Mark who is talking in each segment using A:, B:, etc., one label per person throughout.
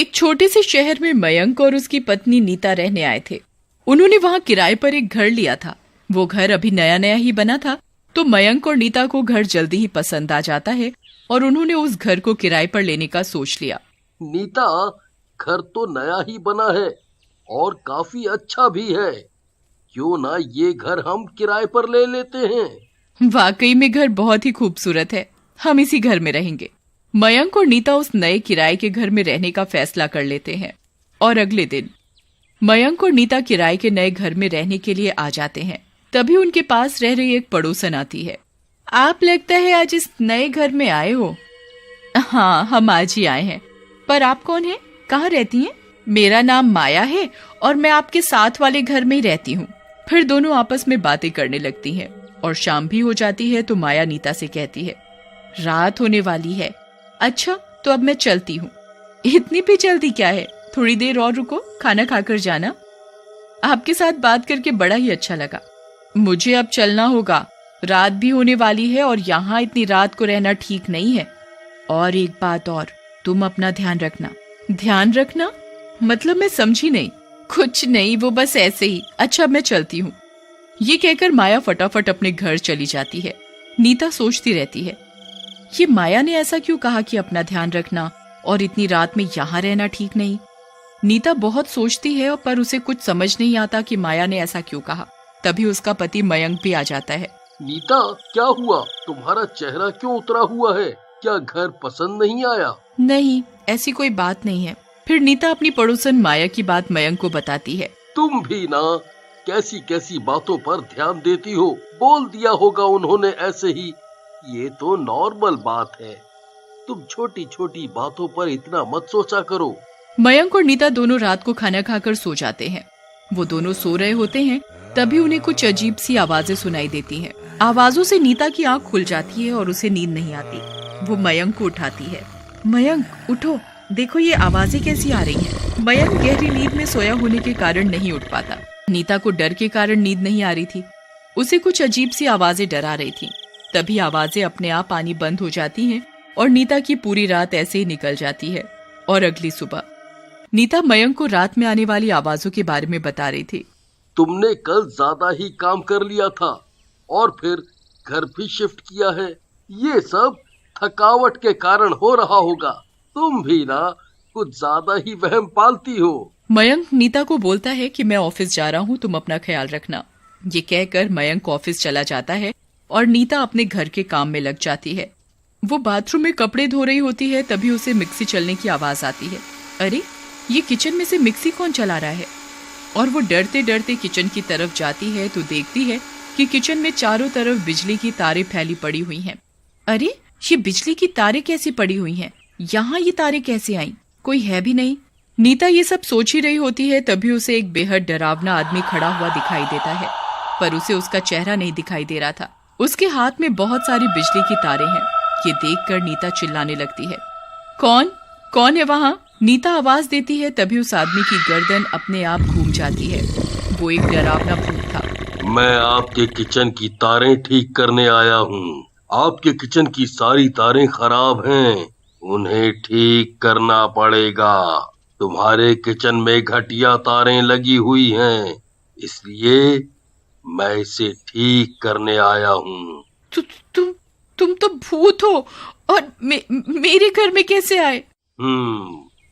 A: एक छोटे से शहर में मयंक और उसकी पत्नी नीता रहने आए थे। उन्होंने वहां किराए पर एक घर लिया था। वो घर अभी नया नया ही बना था, तो मयंक और नीता को घर जल्दी ही पसंद आ जाता है और उन्होंने उस घर को किराए पर लेने का सोच लिया।
B: नीता, घर तो नया ही बना है और काफी अच्छा भी है। क्यों ना ये घर हम किराए पर ले लेते हैं।
A: वाकई में घर बहुत ही खूबसूरत है, हम इसी घर में रहेंगे। मयंक और नीता उस नए किराए के घर में रहने का फैसला कर लेते हैं और अगले दिन मयंक और नीता किराए के नए घर में रहने के लिए आ जाते हैं। तभी उनके पास रह रही एक पड़ोसन आती है। आप लगता है आज इस नए घर में आए हो? हाँ, हम आज ही आए हैं। पर आप कौन हैं? कहाँ रहती हैं? मेरा नाम माया है और मैं आपके साथ वाले घर में ही रहती हूँ। फिर दोनों आपस में बातें करने लगती हैं और शाम भी हो जाती है तो माया नीता से कहती है, रात होने वाली है। अच्छा, तो अब मैं चलती हूँ। इतनी भी जल्दी क्या है? थोड़ी देर और रुको, खाना खाकर जाना। आपके साथ बात करके बड़ा ही अच्छा लगा। मुझे अब चलना होगा, रात भी होने वाली है और यहाँ इतनी रात को रहना ठीक नहीं है। और एक बात और, तुम अपना ध्यान रखना। ध्यान रखना मतलब मैं समझी नहीं। कुछ नहीं, वो बस ऐसे ही। अच्छा, मैं चलती हूँ। ये कहकर माया फटाफट अपने घर चली जाती है। नीता सोचती रहती है, ये माया ने ऐसा क्यों कहा कि अपना ध्यान रखना और इतनी रात में यहाँ रहना ठीक नहीं। नीता बहुत सोचती है पर उसे कुछ समझ नहीं आता कि माया ने ऐसा क्यों कहा। तभी उसका पति मयंक भी आ जाता है।
B: नीता, क्या हुआ? तुम्हारा चेहरा क्यों उतरा हुआ है? क्या घर पसंद नहीं आया?
A: नहीं, ऐसी कोई बात नहीं है। फिर नीता अपनी पड़ोसन माया की बात मयंक को बताती है।
B: तुम भी ना कैसी कैसी बातों पर ध्यान देती हो। बोल दिया होगा उन्होंने ऐसे ही। ये तो नॉर्मल बात है। तुम छोटी छोटी बातों पर इतना मत सोचा करो।
A: मयंक और नीता दोनों रात को खाना खाकर सो जाते हैं। वो दोनों सो रहे होते हैं, तभी उन्हें कुछ अजीब सी आवाजें सुनाई देती हैं। आवाजों से नीता की आंख खुल जाती है और उसे नींद नहीं आती। वो मयंक को उठाती है। मयंक, उठो, देखो ये आवाजें कैसी आ रही हैं। मयंक गहरी नींद में सोया होने के कारण नहीं उठ पाता। नीता को डर के कारण नींद नहीं आ रही थी। उसे कुछ अजीब सी आवाजें डरा रही थी। तभी आवाजें अपने आप आनी बंद हो जाती हैं और नीता की पूरी रात ऐसे ही निकल जाती है। और अगली सुबह नीता मयंक को रात में आने वाली आवाजों के बारे में बता रही थी।
B: तुमने कल ज्यादा ही काम कर लिया था और फिर घर भी शिफ्ट किया है। ये सब थकावट के कारण हो रहा होगा। तुम भी ना कुछ ज्यादा ही वहम पालती हो।
A: मयंक नीता को बोलता है कि मैं ऑफिस जा रहा हूँ, तुम अपना ख्याल रखना। ये कहकर मयंक ऑफिस चला जाता है और नीता अपने घर के काम में लग जाती है। वो बाथरूम में कपड़े धो रही होती है, तभी उसे मिक्सी चलने की आवाज आती है। अरे, ये किचन में से मिक्सी कौन चला रहा है? और वो डरते डरते किचन की तरफ जाती है तो देखती है कि किचन में चारों तरफ बिजली की तारें फैली पड़ी हुई हैं। अरे, ये बिजली की तारें कैसी पड़ी हुई हैं? यहाँ ये तारें कैसे आईं? कोई है भी नहीं। नीता ये सब सोच ही रही होती है, तभी उसे एक बेहद डरावना आदमी खड़ा हुआ दिखाई देता है, पर उसे उसका चेहरा नहीं दिखाई दे रहा था। उसके हाथ में बहुत सारी बिजली की तारें हैं। ये देखकर नीता चिल्लाने लगती है, कौन कौन है वहाँ? नीता आवाज देती है, तभी उस आदमी की गर्दन अपने आप घूम जाती है। वो एक डरावना भूत था।
B: मैं आपके किचन की तारें ठीक करने आया हूँ। आपके किचन की सारी तारें खराब हैं, उन्हें ठीक करना पड़ेगा। तुम्हारे किचन में घटिया तारें लगी हुई हैं, इसलिए मैं इसे ठीक करने आया हूँ।
A: तुम तो भूत हो और मेरे घर में कैसे आए?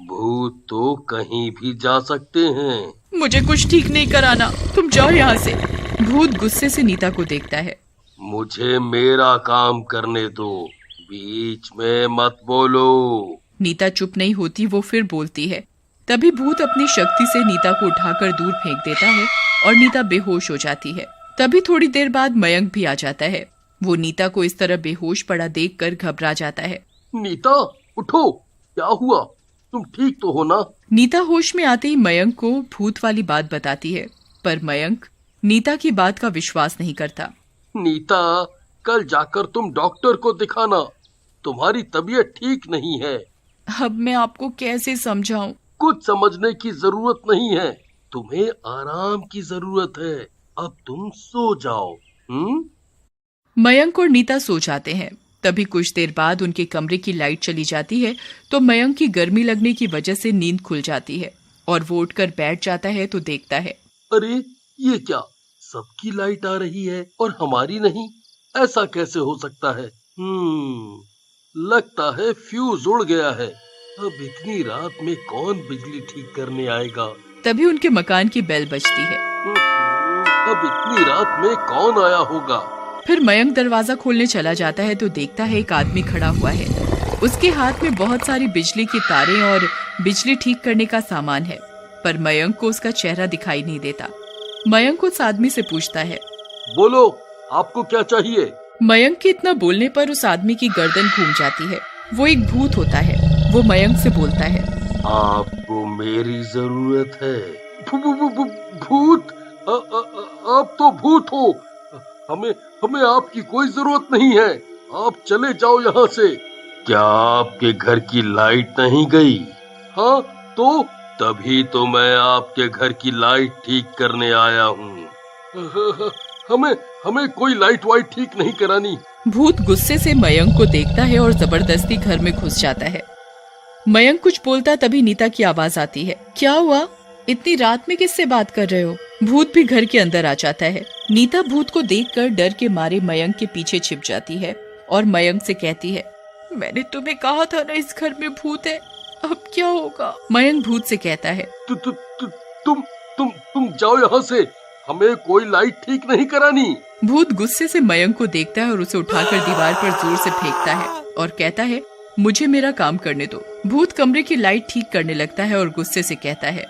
B: भूत तो कहीं भी जा सकते हैं।
A: मुझे कुछ ठीक नहीं कराना, तुम जाओ यहाँ से। भूत गुस्से से नीता को देखता है।
B: मुझे मेरा काम करने दो, बीच में मत बोलो।
A: नीता चुप नहीं होती, वो फिर बोलती है। तभी भूत अपनी शक्ति से नीता को उठाकर दूर फेंक देता है और नीता बेहोश हो जाती है। तभी थोड़ी देर बाद मयंक भी आ जाता है। वो नीता को इस तरह बेहोश पड़ा देखकर घबरा जाता है।
B: नीता, उठो, क्या हुआ? तुम ठीक तो हो ना?
A: नीता होश में आते ही मयंक को भूत वाली बात बताती है, पर मयंक नीता की बात का विश्वास नहीं करता।
B: नीता, कल जाकर तुम डॉक्टर को दिखाना, तुम्हारी तबीयत ठीक नहीं है।
A: अब मैं आपको कैसे समझाऊं?
B: कुछ समझने की जरूरत नहीं है, तुम्हें आराम की जरूरत है। अब तुम सो जाओ।
A: मयंक और नीता सो जाते हैं। तभी कुछ देर बाद उनके कमरे की लाइट चली जाती है तो मयंक की गर्मी लगने की वजह से नींद खुल जाती है और वो उठकर बैठ जाता है तो देखता है,
B: अरे ये क्या, सबकी लाइट आ रही है और हमारी नहीं? ऐसा कैसे हो सकता है? लगता है फ्यूज उड़ गया है। अब इतनी रात में कौन बिजली ठीक करने आएगा?
A: तभी उनके मकान की बेल बजती है।
B: अब इतनी रात में कौन आया होगा?
A: फिर मयंक दरवाजा खोलने चला जाता है तो देखता है एक आदमी खड़ा हुआ है। उसके हाथ में बहुत सारी बिजली की तारें और बिजली ठीक करने का सामान है, पर मयंक को उसका चेहरा दिखाई नहीं देता। मयंक उस आदमी से पूछता है,
B: बोलो, आपको क्या चाहिए?
A: मयंक के इतना बोलने पर उस आदमी की गर्दन घूम जाती है। वो एक भूत होता है। वो मयंक से बोलता है,
B: आपको मेरी जरूरत है। भूत? आप तो भूत हो। हमें आपकी कोई जरूरत नहीं है। आप चले जाओ यहाँ से। क्या आपके घर की लाइट नहीं गई? हाँ तो? तभी तो मैं आपके घर की लाइट ठीक करने आया हूँ। हमें कोई लाइट वाइट ठीक नहीं करानी।
A: भूत गुस्से से मयंक को देखता है और जबरदस्ती घर में घुस जाता है। मयंक कुछ बोलता तभी नीता की आवाज आती है, क्या हुआ? इतनी रात में किससे बात कर रहे हो? भूत भी घर के अंदर आ जाता है। नीता भूत को देखकर डर के मारे मयंक के पीछे छिप जाती है और मयंक से कहती है, मैंने तुम्हें कहा था ना इस घर में भूत है, अब क्या होगा? मयंक भूत से कहता है,
B: तुम जाओ यहाँ से, हमें कोई लाइट ठीक नहीं करानी।
A: भूत गुस्से से मयंक को देखता है और उसे उठाकर दीवार पर जोर से फेंकता है और कहता है, मुझे मेरा काम करने दो। भूत कमरे की लाइट ठीक करने लगता है और गुस्से से कहता है,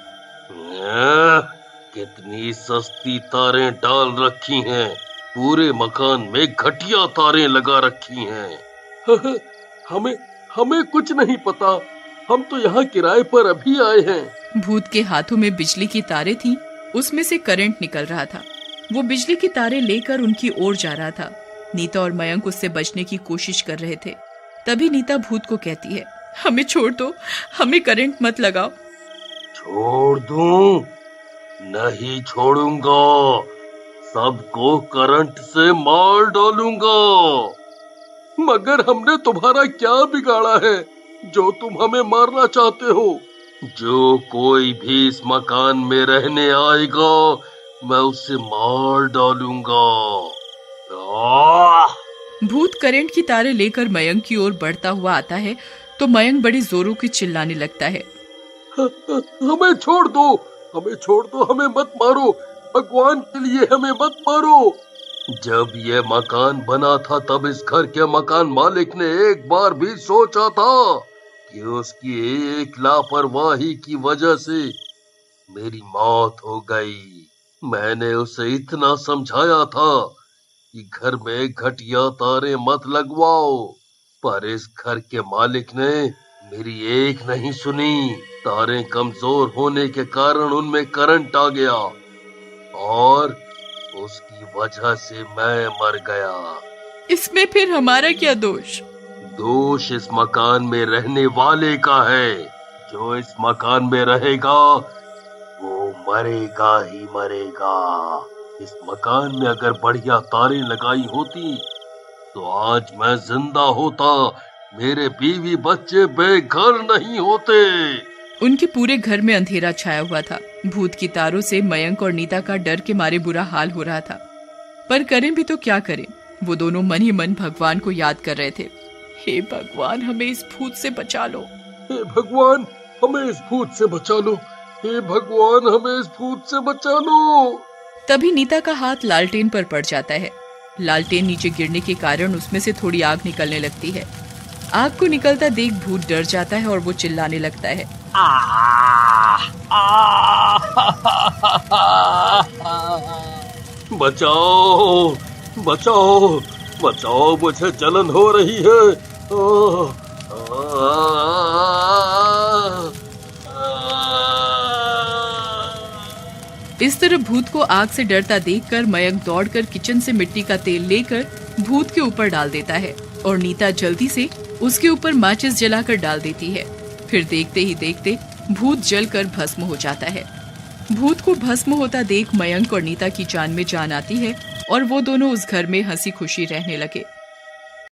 B: कितनी सस्ती तारें डाल रखी हैं, पूरे मकान में घटिया तारें लगा रखी हैं। हमें कुछ नहीं पता, हम तो यहाँ किराए पर अभी आए हैं।
A: भूत के हाथों में बिजली की तारें थी, उसमें से करंट निकल रहा था। वो बिजली की तारें लेकर उनकी ओर जा रहा था। नीता और मयंक उससे बचने की कोशिश कर रहे थे। तभी नीता भूत को कहती है, हमें छोड़ दो, हमें करंट मत लगाओ।
B: छोड़ दूं? नहीं छोड़ूंगा, सबको करंट से मार डालूंगा। मगर हमने तुम्हारा क्या बिगाड़ा है जो तुम हमें मारना चाहते हो? जो कोई भी इस मकान में रहने आएगा मैं उसे मार डालूंगा।
A: भूत करंट की तारें लेकर मयंक की ओर बढ़ता हुआ आता है तो मयंक बड़ी जोरों की चिल्लाने लगता है,
B: हमें छोड़ दो, हमें छोड़ दो, हमें मत मारो, भगवान के लिए हमें मत मारो। जब ये मकान बना था तब इस घर के मकान मालिक ने एक बार भी सोचा था कि उसकी एक लापरवाही की वजह से मेरी मौत हो गई। मैंने उसे इतना समझाया था कि घर में घटिया तारे मत लगवाओ, पर इस घर के मालिक ने मेरी एक नहीं सुनी। तारें कमजोर होने के कारण उनमें करंट आ गया और उसकी वजह से मैं मर गया।
A: इसमें फिर हमारा क्या दोष?
B: दोष इस मकान में रहने वाले का है। जो इस मकान में रहेगा वो मरेगा ही मरेगा। इस मकान में अगर बढ़िया तारें लगाई होती तो आज मैं जिंदा होता, मेरे बीवी बच्चे बेघर नहीं होते।
A: उनके पूरे घर में अंधेरा छाया हुआ था। भूत की तारों से मयंक और नीता का डर के मारे बुरा हाल हो रहा था, पर करें भी तो क्या करें? वो दोनों मन ही मन भगवान को याद कर रहे थे। हे भगवान, हमें इस भूत से बचा लो।
B: हे भगवान, हमें इस भूत से बचा लो। हे भगवान, हमें इस भूत से बचा लो।
A: तभी नीता का हाथ लालटेन पर पड़ जाता है। लालटेन नीचे गिरने के कारण उसमें से थोड़ी आग निकलने लगती है। आग को निकलता देख भूत डर जाता है और वो चिल्लाने लगता है,
B: बचाओ बचाओ बचाओ, मुझे जलन हो रही है।
A: इस तरह भूत को आग से डरता देखकर मयंक दौड़कर किचन से मिट्टी का तेल लेकर भूत के ऊपर डाल देता है और नीता जल्दी से उसके ऊपर माचिस जलाकर डाल देती है। फिर देखते ही देखते भूत जलकर भस्म हो जाता है। भूत को भस्म होता देख मयंक और नीता की जान में जान आती है और वो दोनों उस घर में हंसी खुशी रहने लगे।